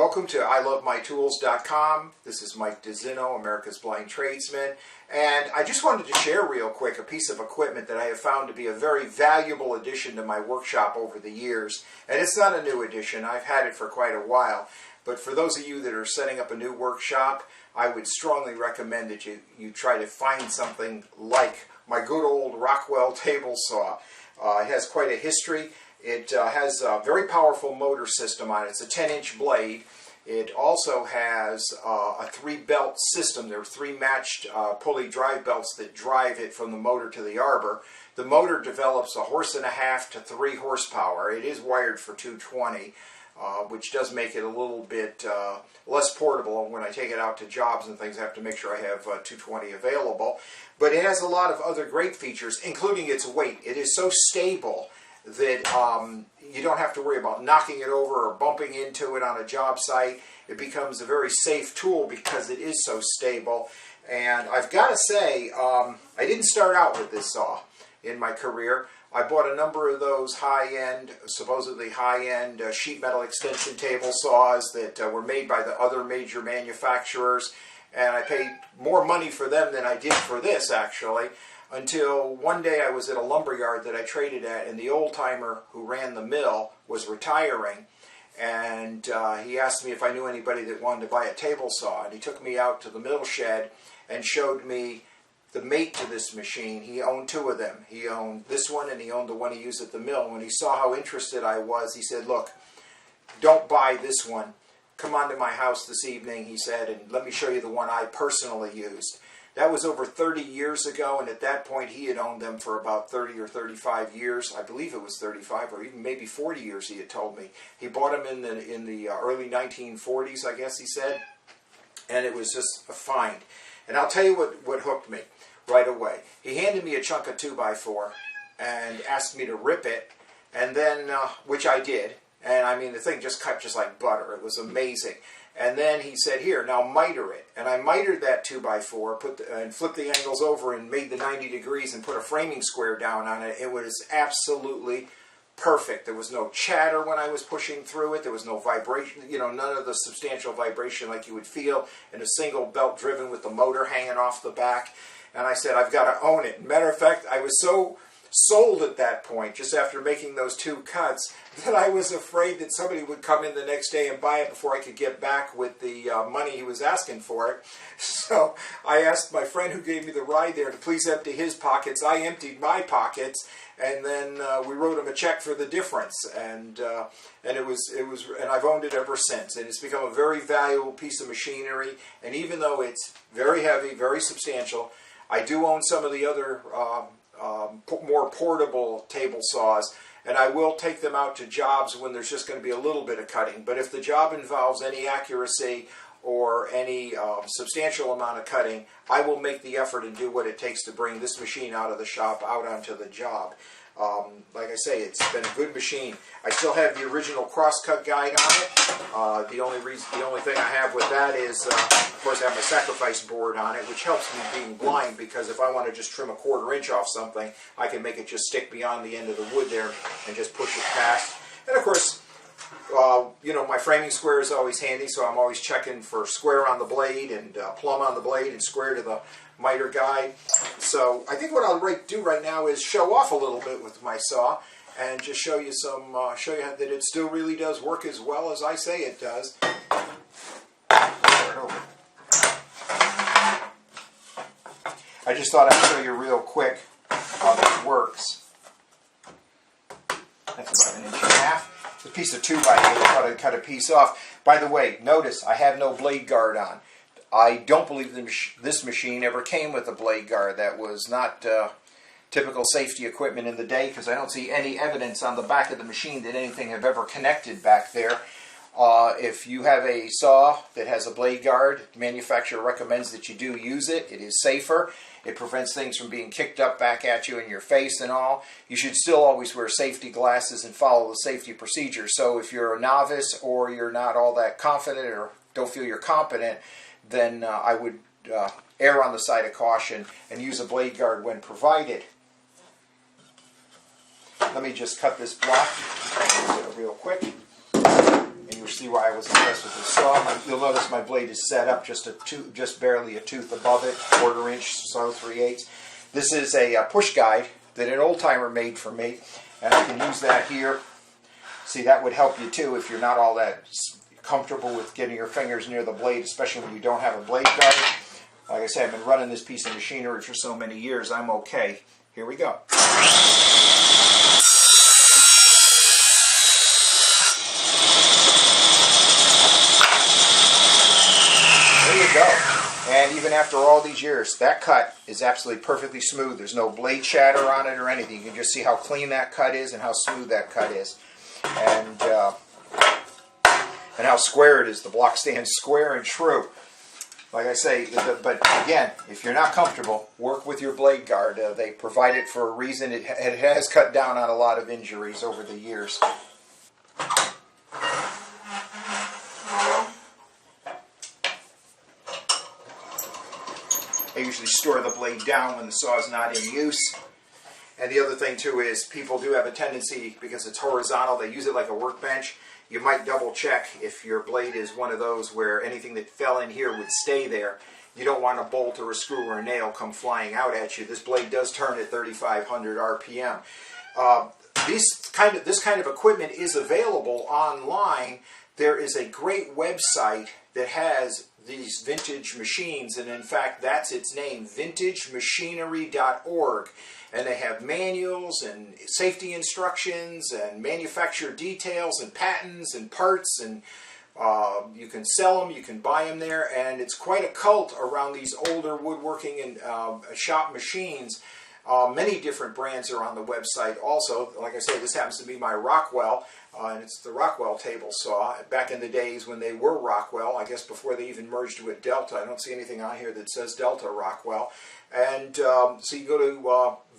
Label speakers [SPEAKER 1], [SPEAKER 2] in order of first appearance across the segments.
[SPEAKER 1] Welcome to ilovemytools.com. This is Mike DeZinno, America's Blind Tradesman, and I just wanted to share real quick a piece of equipment that I have found to be a very valuable addition to my workshop over the years. And it's not a new addition, I've had it for quite a while, but for those of you that are setting up a new workshop, I would strongly recommend that you try to find something like my good old Rockwell Table Saw. It has quite a history. It has a very powerful motor system on it. It's a 10-inch blade. It also has a 3-belt system. There are 3 matched pulley drive belts that drive it from the motor to the arbor. The motor develops 1.5 horses to 3 horsepower. It is wired for 220, which does make it a little bit less portable. When I take it out to jobs and things, I have to make sure I have 220 available. But it has a lot of other great features, including its weight. It is so stable that you don't have to worry about knocking it over or bumping into it on a job site. It becomes a very safe tool because it is so stable. And I've got to say, I didn't start out with this saw in my career. I bought a number of those high-end, supposedly high-end sheet metal extension table saws that were made by the other major manufacturers. And I paid more money for them than I did for this, actually. Until one day I was at a lumber yard that I traded at, and the old-timer who ran the mill was retiring, and he asked me if I knew anybody that wanted to buy a table saw, and he took me out to the mill shed and showed me the mate to this machine. He owned 2 of them. He owned this one and he owned the one he used at the mill. When he saw how interested I was, he said, "Look, don't buy this one. Come on to my house this evening," he said, "and let me show you the one I personally used." That was over 30 years ago, and at that point he had owned them for about 30 or 35 years. I believe it was 35 or even maybe 40 years, he had told me. He bought them in the early 1940s, I guess he said, and it was just a find. And I'll tell you what hooked me right away. He handed me a chunk of 2x4 and asked me to rip it, and then, which I did, and I mean the thing just cut just like butter. It was amazing. And then he said, "Here, now miter it." And I mitered that 2x4, and flipped the angles over and made the 90 degrees and put a framing square down on it. It was absolutely perfect. There was no chatter when I was pushing through it. There was no vibration, none of the substantial vibration like you would feel in a single belt driven with the motor hanging off the back. And I said, I've got to own it. Matter of fact, I was so sold at that point, just after making those 2 cuts, that I was afraid that somebody would come in the next day and buy it before I could get back with the money he was asking for it. So I asked my friend who gave me the ride there to please empty his pockets. I emptied my pockets, and then we wrote him a check for the difference. And I've owned it ever since. And it's become a very valuable piece of machinery. And even though it's very heavy, very substantial, I do own some of the other more portable table saws, and I will take them out to jobs when there's just going to be a little bit of cutting. But if the job involves any accuracy or any substantial amount of cutting, I will make the effort and do what it takes to bring this machine out of the shop, out onto the job. Like I say, it's been a good machine. I still have the original crosscut guide on it. The only thing I have with that is, of course, I have my sacrifice board on it, which helps me being blind, because if I want to just trim a 1/4 inch off something, I can make it just stick beyond the end of the wood there and just push it past. And of course, my framing square is always handy, so I'm always checking for square on the blade and plumb on the blade and square to the miter guide. So I think what I'll do right now is show off a little bit with my saw and just show you that it still really does work as well as I say it does. I just thought I'd show you real quick how this works. That's about 1.5 inches. A piece of 2x8, I thought I'd cut a piece off. By the way, notice I have no blade guard on. I don't believe this machine ever came with a blade guard. That was not typical safety equipment in the day, because I don't see any evidence on the back of the machine that anything have ever connected back there. If you have a saw that has a blade guard, the manufacturer recommends that you do use it. It is safer. It prevents things from being kicked up back at you in your face and all. You should still always wear safety glasses and follow the safety procedures. So if you're a novice or you're not all that confident or don't feel you're competent, then I would err on the side of caution and use a blade guard when provided. Let me just cut this block real quick, and you'll see why I was impressed with this saw. notice my blade is set up just barely a tooth above it, 1/4 inch, so 3/8. This is a push guide that an old timer made for me, and I can use that here. See, that would help you too if you're not all that comfortable with getting your fingers near the blade, especially when you don't have a blade guard. Like I said, I've been running this piece of machinery for so many years, I'm okay. Here we go. There you go. And even after all these years, that cut is absolutely perfectly smooth. There's no blade shatter on it or anything. You can just see how clean that cut is and how smooth that cut is. And how square it is. The block stands square and true. Like I say, but again, if you're not comfortable, work with your blade guard. They provide it for a reason. It has cut down on a lot of injuries over the years. I usually store the blade down when the saw is not in use. And the other thing too is people do have a tendency, because it's horizontal, they use it like a workbench. You might double check if your blade is one of those where anything that fell in here would stay there. You don't want a bolt or a screw or a nail come flying out at you. This blade does turn at 3,500 RPM. This kind of equipment is available online. There is a great website that has these vintage machines, and in fact that's its name, vintagemachinery.org. And they have manuals and safety instructions and manufacturer details and patents and parts, and you can sell them, you can buy them there, and it's quite a cult around these older woodworking and shop machines. Many different brands are on the website also. Like I say, this happens to be my Rockwell, and it's the Rockwell Table Saw. Back in the days when they were Rockwell, I guess before they even merged with Delta. I don't see anything on here that says Delta Rockwell. And so you go to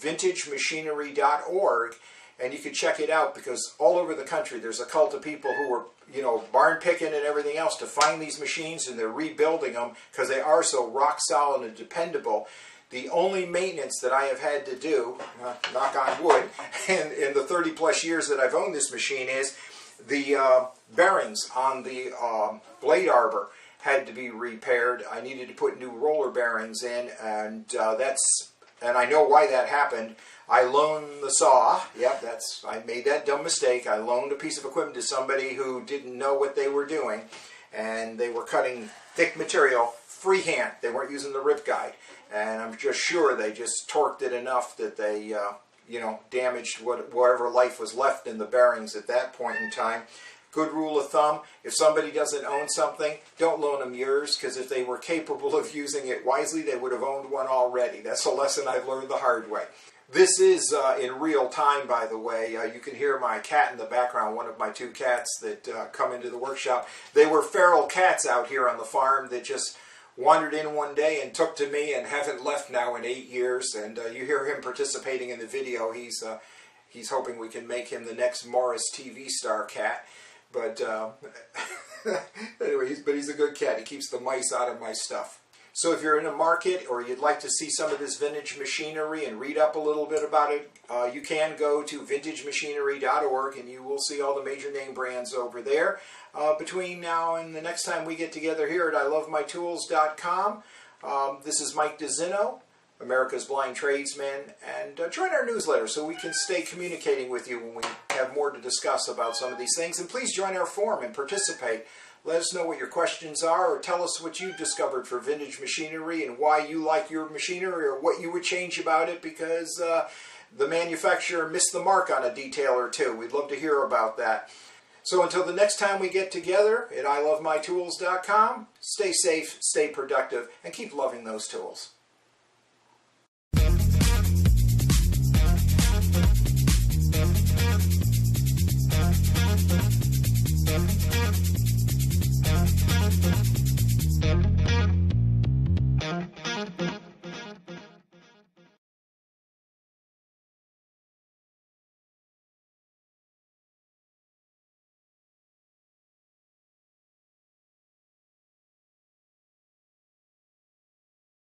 [SPEAKER 1] vintagemachinery.org, and you can check it out, because all over the country there's a cult of people who are, you know, barn picking and everything else to find these machines, and they're rebuilding them because they are so rock solid and dependable. The only maintenance that I have had to do, knock on wood, in the 30 plus years that I've owned this machine is the bearings on the blade arbor had to be repaired. I needed to put new roller bearings in, and I know why that happened. I loaned the saw. Yep, I made that dumb mistake. I loaned a piece of equipment to somebody who didn't know what they were doing, and they were cutting thick material freehand. They weren't using the rip guide, and I'm just sure they just torqued it enough that they damaged whatever life was left in the bearings at that point in time. Good rule of thumb, if somebody doesn't own something, don't loan them yours, because if they were capable of using it wisely, they would have owned one already. That's a lesson I've learned the hard way. This is in real time, by the way. You can hear my cat in the background, one of my 2 cats that come into the workshop. They were feral cats out here on the farm that just wandered in one day and took to me and haven't left now in 8 years. And you hear him participating in the video. He's hoping we can make him the next Morris TV star cat. But anyway, he's a good cat. He keeps the mice out of my stuff. So if you're in a market or you'd like to see some of this vintage machinery and read up a little bit about it, you can go to vintagemachinery.org, and you will see all the major name brands over there. Between now and the next time we get together here at ilovemytools.com, this is Mike DeZinno, America's Blind Tradesman, and join our newsletter so we can stay communicating with you when we have more to discuss about some of these things. And please join our forum and participate. Let us know what your questions are, or tell us what you've discovered for vintage machinery and why you like your machinery, or what you would change about it because the manufacturer missed the mark on a detail or two. We'd love to hear about that. So until the next time we get together at ilovemytools.com, stay safe, stay productive, and keep loving those tools.